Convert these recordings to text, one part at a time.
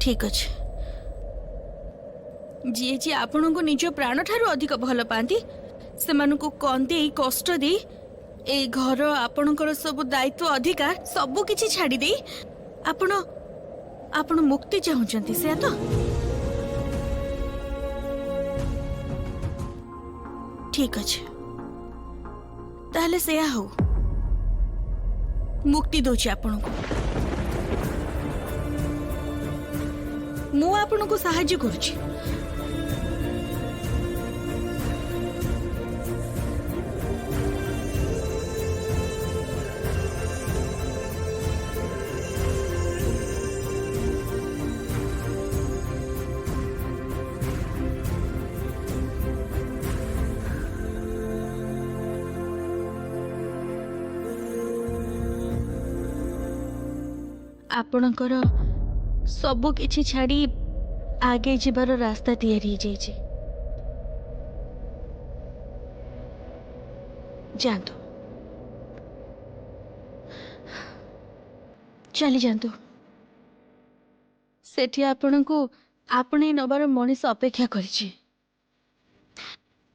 ठीक अच्छे जी जी आपण को निज प्राण ठारू अधिक भल पाती से कंदे कष्ट दे ए घर आपणकर सब दायित्व अधिकार सब किछि छाड़ी दे आपण आपण मुक्ति चाहूचंती से तो ठीक अच्छे ताहले से हो मुक्ति दोची आपण को मु आपण को सहाय्य करूची आपणकर सब किछि छाड़ी आगे जीवार रास्ता तैयारी जाइए जातु चली जातु सेठी आपण को आपणे नबार मनीष अपेक्षा करिछि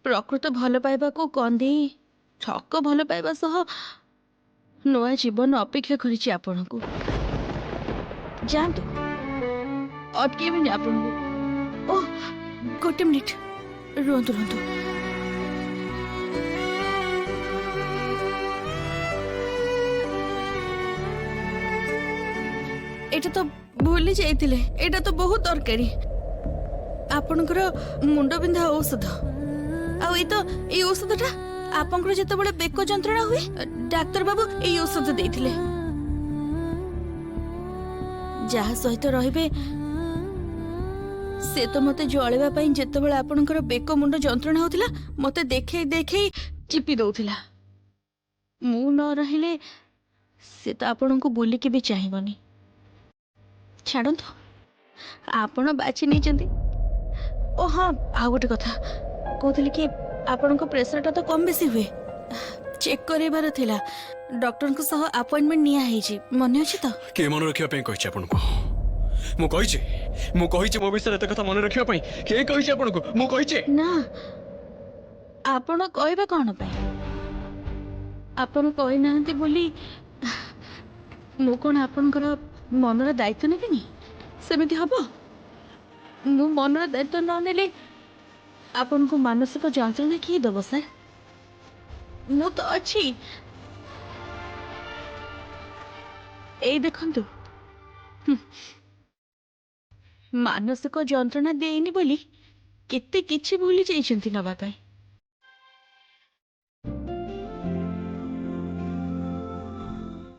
प्रकृत भल पाइबा को कंदे ठक भल पाइबा सह नया जीवन अपेक्षा करिछि आपण को जानतु अटके भी आप ओह गोटे मिनिट रुहतु रुहतु एटा तो भूली जाइतिले एटा तो बहुत दरकारी आपनकर मुंड बिंधा औषध आ ए तो ए औषधटा आपनकर जते बळे बेक जंत्रणा हुए डाक्टर बाबू ए औषध देथिले जहा सहित रहिबे से तो मते जळेबा पई जते बेले आपनकर बेक मुंड जंत्रणा होतिला मते देखे देखे चिपी दउथिला मु न रहिले से तो आपन को बोली के भी चाहिबनी छाड़ो तो आपण बाची नहीं चंदी ओ हाँ आ गोटे कथा कहते कि आपण को प्रेशर टा तो कम बेसी हुए चेक करेबार थिला डॉक्टर को सह अपॉइंटमेंट निया है जी मन अछि तो के मन रखिया पे कहछि आपण को मु कहिछि मो विषय एते कथा मन रखिया पे के कहिछि आपण को मु कहिछि ना आपण कहबे कोन पे आपण कहि नाहंती बोली मु कोन आपनकर मनर दायित्व नेबिनी सेमिति हबो मु मनर दायित्व न नेले आपन को मानसिक जांचना किए दब सर मु तो अच्छी ए देखंतु मानसिक जंत्रणा देनी बोली केते किछि भूली जाइछंती नबा पाई